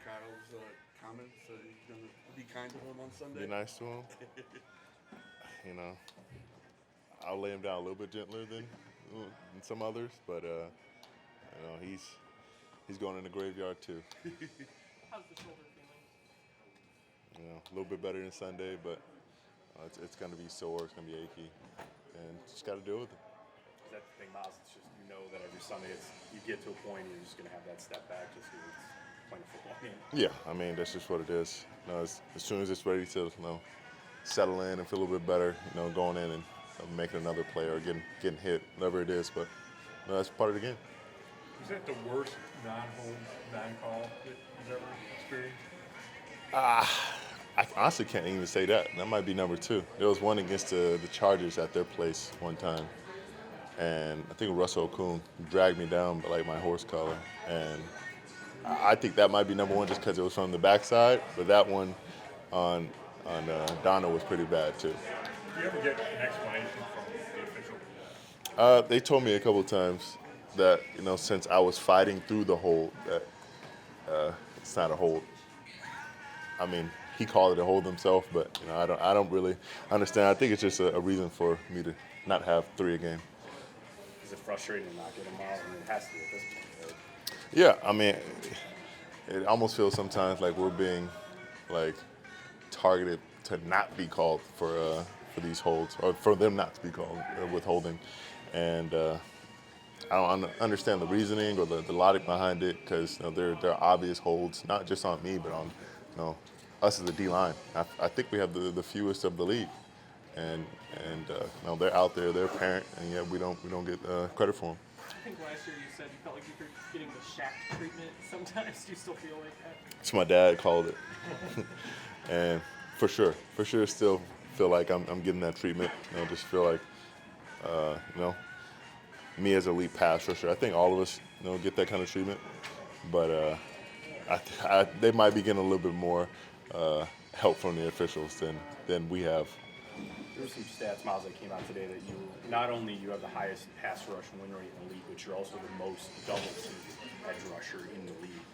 Kyle's comments that he's going to be kind to him on Sunday? Be nice to him. You know, I'll lay him down a little bit gentler than some others, but he's going in the graveyard too. How's the shoulder feeling? A little bit better than Sunday, but it's going to be sore. It's going to be achy, and just got to deal with it. Is that the thing, Myles? It's just that every Sunday you get to a point you're just going to have that step back just because it's playing a football game. Yeah, I mean that's just what it is. As soon as it's ready to settle in and feel a little bit better, going in and making another play or getting hit, whatever it is. But that's part of the game. Is that the worst non-hold, non-call that you've ever experienced? I honestly can't even say that. That might be number 2. There was one against the Chargers at their place one time, and I think Russell Okung dragged me down by my horse collar, and I think that might be number 1 just because it was from the backside. But that one on Donna was pretty bad too. Do you ever get an explanation from the official? They told me a couple of times that since I was fighting through the hold, that it's not a hold. I mean, he called it a hold himself, but I don't really understand. I think it's just a reason for me to not have 3 a game. Is it frustrating to not get him out? I mean, it has to be at this point, right? Yeah, I mean, it almost feels sometimes like we're being targeted to not be called for these holds, or for them not to be called withholding, and I don't understand the reasoning or the logic behind it, because there are obvious holds, not just on me, but on us as a D line. I think we have the fewest of the league, and they're out there, they're apparent, and yet we don't get credit for them. I think last year you said you felt like you were getting the Shaq treatment sometimes. Do you still feel like that? That's what my dad called it. And for sure, still feel like I'm getting that treatment. Just feel like, me as a elite pass rusher. I think all of us, get that kind of treatment. But they might be getting a little bit more help from the officials than we have. There were some stats, Myles, that came out today that you not only you have the highest pass rush win rate in the league, but you're also the most double team edge rusher in the league.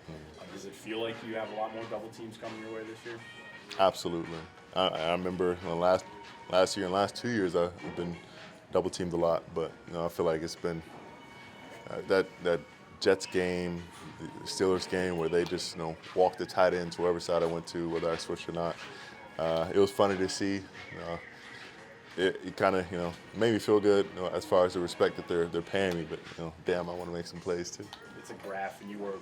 Does it feel like you have a lot more double teams coming your way this year? Absolutely. I remember last year and last 2 years I've been double teamed a lot, but I feel like it's been that Jets game, the Steelers game, where they just walk the tight ends whoever side I went to, whether I switched or not. It was funny to see. It kind of made me feel good as far as the respect that they're paying me, but damn, I want to make some plays too. It's a graph, and you are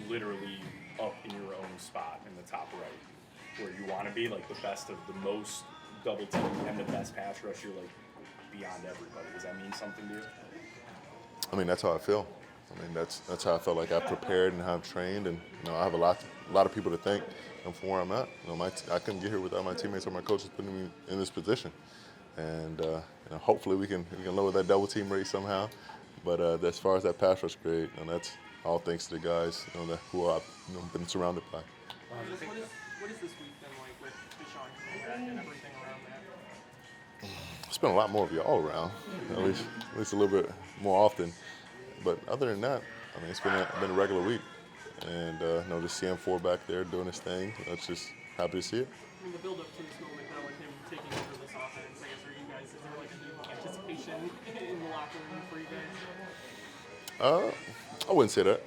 literally up in your own spot in the top right, where you want to be, like the best of the most double team and the best pass rush. You're beyond everybody. Does that mean something to you? I mean, that's how I feel. I mean, that's how I felt like I prepared and how I've trained, and I have a lot of people to thank for where I'm at. I couldn't get here without my teammates or my coaches putting me in this position, and hopefully we can lower that double team rate somehow. But as far as that pass rush grade, that's all thanks to the guys who I've been surrounded by. What has this week been like with Deshaun coming back and everything around that? It's been a lot more of y'all around, at least a little bit more often. But other than that, I mean, it's been a regular week, and just seeing 4 back there doing his thing, it's just happy to see it. I mean, the build up to this moment now with him taking over this offense, I guess, is there like a new anticipation in the locker room for you guys? I wouldn't say that.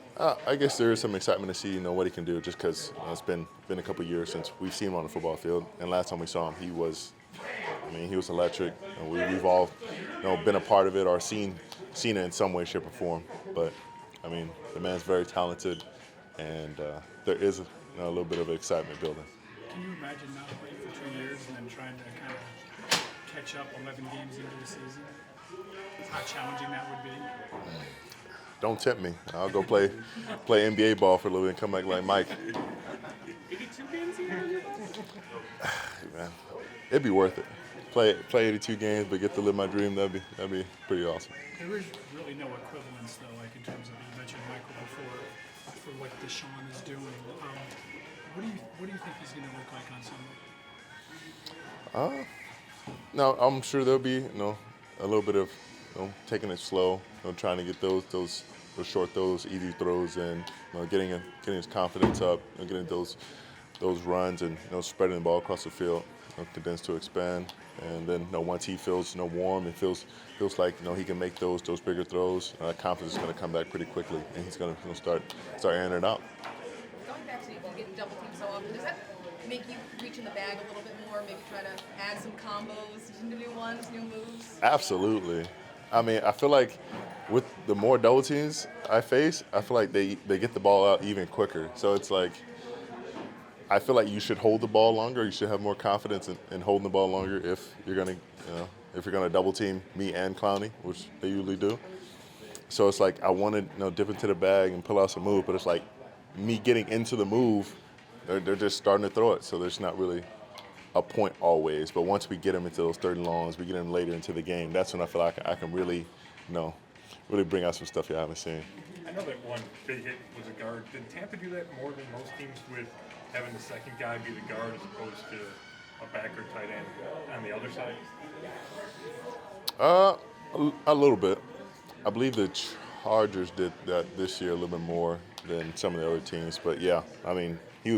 I guess there is some excitement to see what he can do, just because it's been a couple of years since we've seen him on the football field, and last time we saw him, he was electric. We've all been a part of it or seen it in some way, shape, or form. But I mean, the man's very talented, and there is a little bit of excitement building. Can you imagine not playing for 2 years and then trying to kind of catch up 11 games into the season? How challenging that would be? Don't tempt me. I'll go play NBA ball for a little bit and come back like Mike. 82 games a year? Man, it'd be worth it. Play 82 games, but get to live my dream. That'd be pretty awesome. There is really no equivalence, though, like in terms of, you mentioned Michael before, for what Deshaun is doing. What do you think he's going to look like on Sunday? No, I'm sure there'll be a little bit of taking it slow, trying to get those short throws, easy throws, and getting his confidence up, getting those runs, and spreading the ball across the field, condense to expand, and then once he feels warm and feels like he can make those bigger throws, confidence is going to come back pretty quickly, and he's going to start airing it out. Going back to you getting double teamed so often, does that make you reach in the bag a little bit more? Maybe try to add some combos, new ones, new moves? Absolutely. I mean, I feel like with the more double teams I face, I feel like they get the ball out even quicker. So it's like, I feel like you should hold the ball longer. You should have more confidence in holding the ball longer if you're gonna double team me and Clowney, which they usually do. So it's like I want to dip into the bag and pull out some move, but it's like me getting into the move, they're just starting to throw it. So there's not really a point always. But once we get them into those 30 longs, we get them later into the game. That's when I feel like I can really, really bring out some stuff you haven't seen. I know that one big hit was a guard. Did Tampa do that more than most teams with having the second guy be the guard as opposed to a back or tight end on the other side? A little bit. I believe the Chargers did that this year a little bit more than some of the other teams. But yeah, I mean, he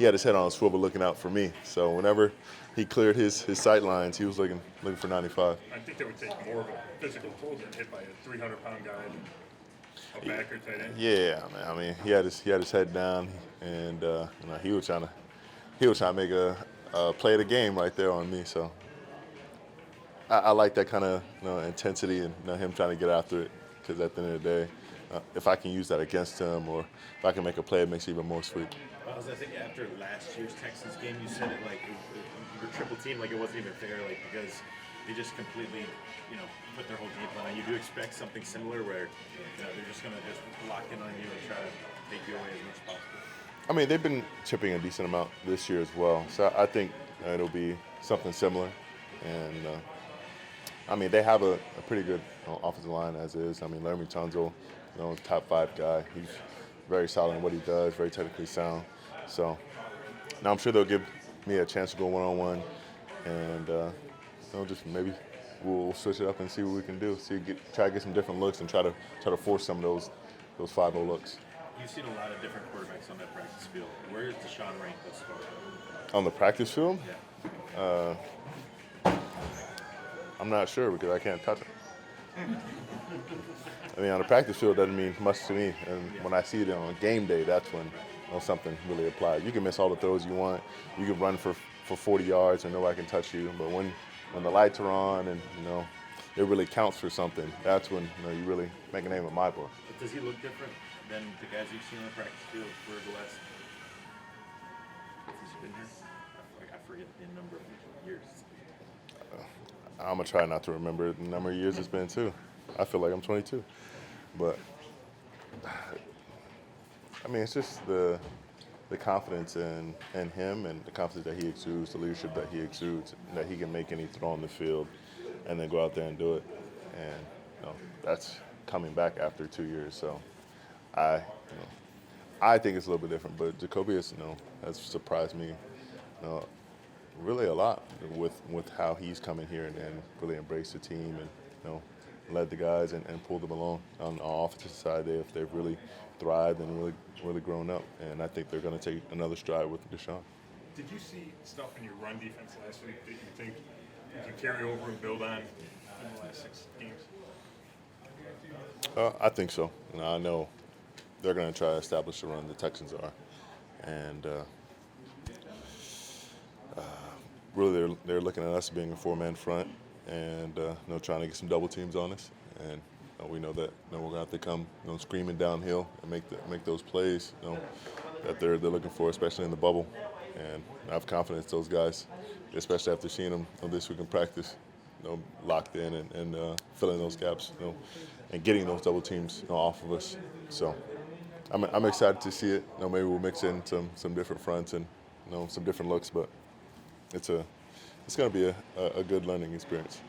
had his head on a swivel looking out for me. So whenever he cleared his sight lines, he was looking for 95. I think that would take more of a physical toll than hit by a 300-pound guy, a back or tight end. Yeah, man. I mean, he had his head down, and he was trying to make a play of the game right there on me. So I like that kind of intensity and him trying to get after it, because at the end of the day, if I can use that against him, or if I can make a play, it makes it even more sweet. I think after last year's Texans game, you said it like you were triple team, like it wasn't even fair, like because they just completely, put their whole game plan on. You do expect something similar where they're just gonna just lock in on you and try to take you away as much as possible. I mean, they've been chipping a decent amount this year as well, so I think it'll be something similar. And I mean, they have a pretty good offensive line as is. I mean, Laremy Tunsil, top 5 guy. He's very solid in what he does, very technically sound. So now I'm sure they'll give me a chance to go one-on-one, and just maybe we'll switch it up and see what we can do. Try to get some different looks and try to force some of those 5-0 looks. You've seen a lot of different quarterbacks on that practice field. Where is Deshaun ranked thus far? On the practice field? Yeah. I'm not sure because I can't touch him. I mean, on the practice field doesn't mean much to me. And when I see it on game day, that's when something really applies. You can miss all the throws you want. You can run for 40 yards and nobody can touch you. But when the lights are on and it really counts for something, that's when you really make a name of my book. But does he look different than the guys you've seen on the practice field for the last? Since he's been here, I forget the number of years. I'm gonna try not to remember the number of years it's been too. I feel like I'm 22, but I mean, it's just the confidence in him and the confidence that he exudes, the leadership that he exudes, that he can make any throw on the field and then go out there and do it. And that's coming back after 2 years. So I think it's a little bit different. But Jacoby has surprised me really a lot with how he's coming here and really embraced the team and led the guys and pulled them along on the offensive side. They've really thrived and really grown up, and I think they're going to take another stride with Deshaun. Did you see stuff in your run defense last week that you think you can carry over and build on in the last 6 games? I think so. I know they're going to try to establish the run. The Texans are, and really they're looking at us being a 4-man front and trying to get some double teams on us. And we know that we're going to have to come screaming downhill and make those plays that they're looking for, especially in the bubble. And I have confidence those guys, especially after seeing them this week in practice, locked in and filling those gaps, and getting those double teams off of us. So I'm excited to see it. Maybe we'll mix in some different fronts and some different looks, but it's going to be a good learning experience.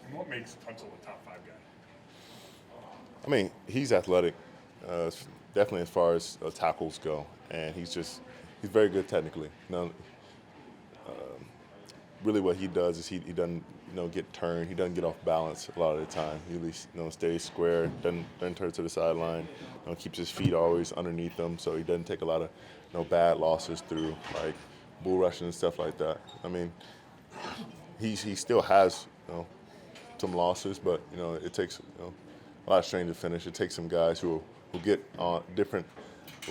And what makes Tunsil a top 5 guy? I mean, he's athletic, definitely as far as tackles go, and he's very good technically. Really what he does is he doesn't get turned. He doesn't get off balance a lot of the time. He at least stays square, doesn't turn to the sideline. Keeps his feet always underneath him, so he doesn't take a lot of bad losses through like bull rushing and stuff like that. I mean, he still has some losses, but it takes a lot of strength to finish. It takes some guys who get on different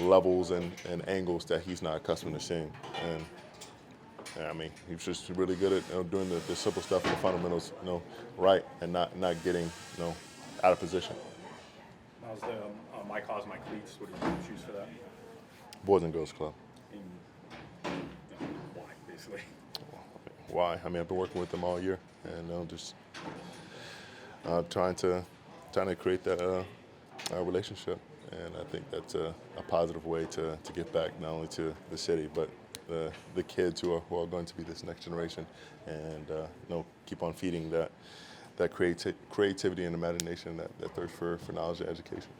levels and angles that he's not accustomed to seeing. And I mean, he's just really good at doing the simple stuff, the fundamentals, right, and not getting out of position. How's the my cause, my cleats? What did you choose for that? Boys and Girls Club. Why, basically? Why? I mean, I've been working with them all year, and just trying to create that relationship. And I think that's a positive way to give back not only to the city, but the kids who are going to be this next generation, and keep on feeding that creativity and imagination, that thirst for knowledge and education.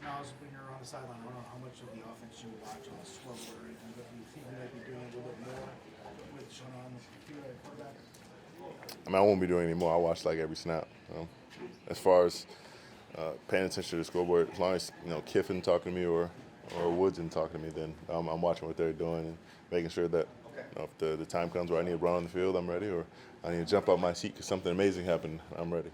Myles, when you're on the sideline, I don't know how much of the offense you watch on the scoreboard or anything, but do you think you might be doing a little bit more with Deshaun on the field at quarterback? I mean, I won't be doing any more. I watch like every snap. As far as paying attention to the scoreboard, as long as Kiffin talking to me or Woodson talking to me, then I'm watching what they're doing and making sure that if the time comes where I need to run on the field, I'm ready, or I need to jump out my seat because something amazing happened, I'm ready.